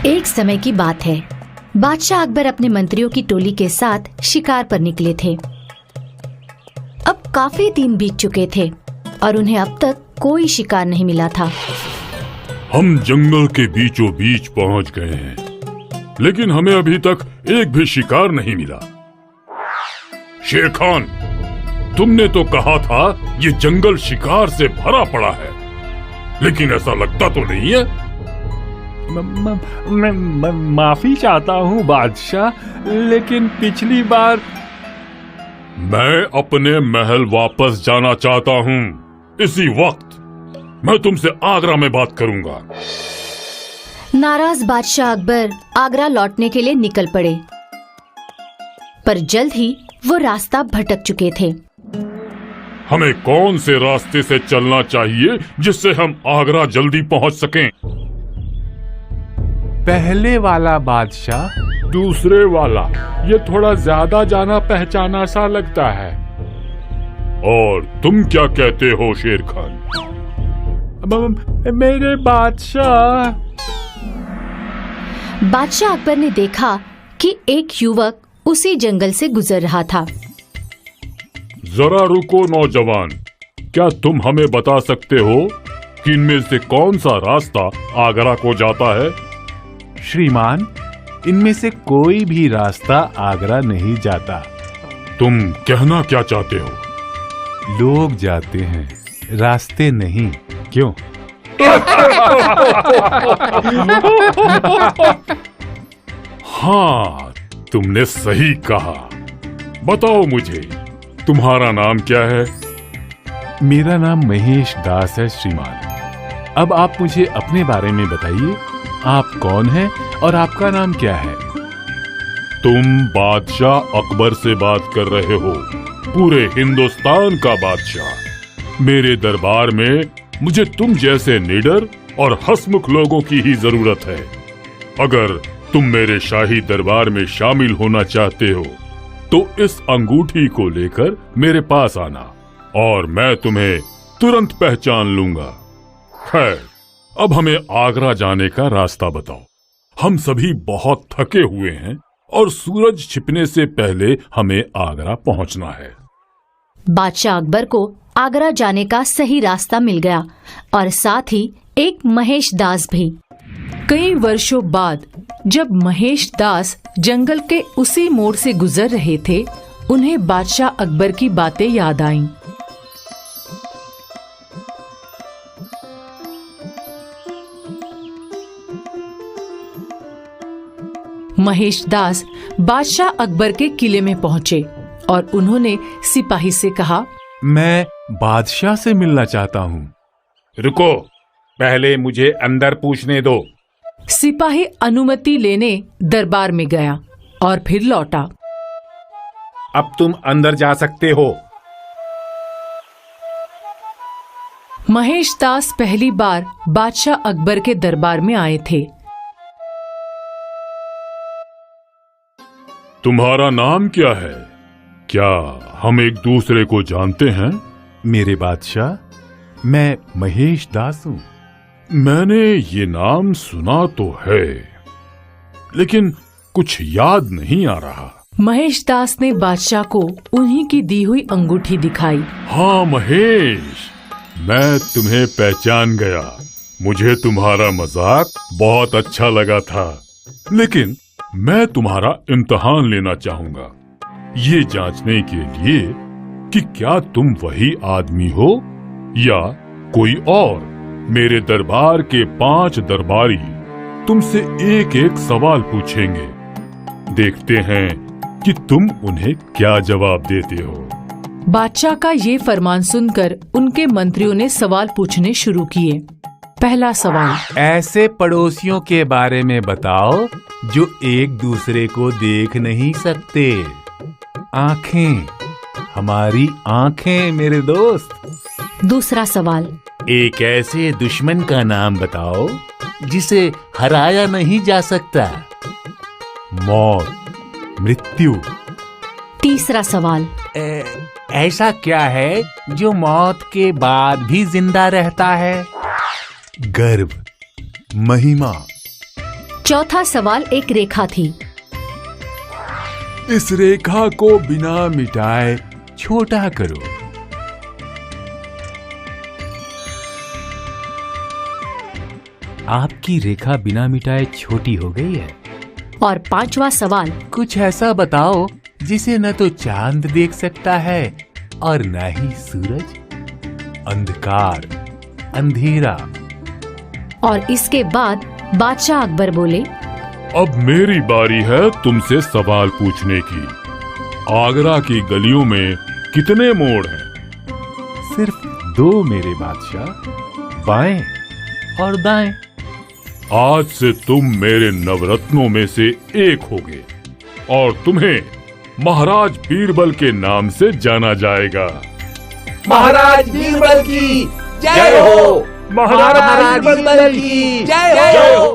एक समय की बात है। बादशाह अकबर अपने मंत्रियों की टोली के साथ शिकार पर निकले थे। अब काफी दिन बीत चुके थे और उन्हें अब तक कोई शिकार नहीं मिला था। हम जंगल के बीचों बीच पहुंच गए हैं, लेकिन हमें अभी तक एक भी शिकार नहीं मिला। शेर खान, तुमने तो कहा था ये जंगल शिकार से भरा पड़ा है, लेकिन ऐसा लगता तो नहीं है। मैं माफी चाहता हूँ बादशाह, लेकिन पिछली बार मैं अपने महल वापस जाना चाहता हूँ। इसी वक्त मैं तुमसे आगरा में बात करूंगा। नाराज बादशाह अकबर आगरा लौटने के लिए निकल पड़े, पर जल्द ही वो रास्ता भटक चुके थे। हमें कौन से रास्ते से चलना चाहिए जिससे हम आगरा जल्दी पहुंच सकें? पहले वाला बादशाह। दूसरे वाला? ये थोड़ा ज्यादा जाना पहचाना सा लगता है। और तुम क्या कहते हो शेर खान? मेरे बादशाह। बादशाह अकबर ने देखा कि एक युवक उसी जंगल से गुजर रहा था। जरा रुको नौजवान, क्या तुम हमें बता सकते हो कि इनमें से कौन सा रास्ता आगरा को जाता है? श्रीमान, इनमें से कोई भी रास्ता आगरा नहीं जाता। तुम कहना क्या चाहते हो? लोग जाते हैं, रास्ते नहीं। क्यों? हाँ, तुमने सही कहा। बताओ मुझे, तुम्हारा नाम क्या है? मेरा नाम महेश दास है श्रीमान। अब आप मुझे अपने बारे में बताइए। आप कौन हैं और आपका नाम क्या है? तुम बादशाह अकबर से बात कर रहे हो, पूरे हिंदुस्तान का बादशाह। मेरे दरबार में मुझे तुम जैसे निडर और हंसमुख लोगों की ही जरूरत है। अगर तुम मेरे शाही दरबार में शामिल होना चाहते हो तो इस अंगूठी को लेकर मेरे पास आना और मैं तुम्हें तुरंत पहचान लूंगा। खैर, अब हमें आगरा जाने का रास्ता बताओ। हम सभी बहुत थके हुए हैं और सूरज छिपने से पहले हमें आगरा पहुंचना है। बादशाह अकबर को आगरा जाने का सही रास्ता मिल गया और साथ ही एक महेश दास भी। कई वर्षों बाद जब महेश दास जंगल के उसी मोड़ से गुजर रहे थे, उन्हें बादशाह अकबर की बातें याद आईं। महेश दास बादशाह अकबर के किले में पहुंचे और उन्होंने सिपाही से कहा, मैं बादशाह से मिलना चाहता हूँ। रुको, पहले मुझे अंदर पूछने दो। सिपाही अनुमति लेने दरबार में गया और फिर लौटा। अब तुम अंदर जा सकते हो। महेश दास पहली बार बादशाह अकबर के दरबार में आए थे। तुम्हारा नाम क्या है? क्या हम एक दूसरे को जानते हैं? मेरे बादशाह, मैं महेश दास हूँ। मैंने ये नाम सुना तो है, लेकिन कुछ याद नहीं आ रहा। महेश दास ने बादशाह को उन्हीं की दी हुई अंगूठी दिखाई। हाँ महेश, मैं तुम्हें पहचान गया। मुझे तुम्हारा मजाक बहुत अच्छा लगा था, लेकिन मैं तुम्हारा इम्तिहान लेना चाहूंगा, ये जांचने के लिए कि क्या तुम वही आदमी हो या कोई और। मेरे दरबार के 5 दरबारी तुमसे एक एक सवाल पूछेंगे। देखते हैं कि तुम उन्हें क्या जवाब देते हो। बादशाह का ये फरमान सुनकर उनके मंत्रियों ने सवाल पूछने शुरू किए। पहला सवाल, ऐसे पड़ोसियों के बारे में बताओ जो एक दूसरे को देख नहीं सकते। आंखें, हमारी आंखें मेरे दोस्त। दूसरा सवाल, एक ऐसे दुश्मन का नाम बताओ जिसे हराया नहीं जा सकता। मौत, मृत्यु। तीसरा सवाल, ऐसा क्या है जो मौत के बाद भी जिंदा रहता है? गर्व, महिमा। चौथा सवाल एक रेखा थी। इस रेखा को बिना मिटाए छोटा करो। आपकी रेखा बिना मिटाए छोटी हो गई है। और पांचवा सवाल, कुछ ऐसा बताओ जिसे न तो चांद देख सकता है और न ही सूरज। अंधकार, अंधेरा। और इसके बाद बादशाह अकबर बोले, अब मेरी बारी है तुमसे सवाल पूछने की। आगरा की गलियों में कितने मोड़ हैं? सिर्फ 2 मेरे बादशाह, बाएं और दाएं। आज से तुम मेरे नवरत्नों में से एक होगे और तुम्हें महाराज बीरबल के नाम से जाना जाएगा। महाराज बीरबल की जय हो। महाराज बीरबल की जय हो।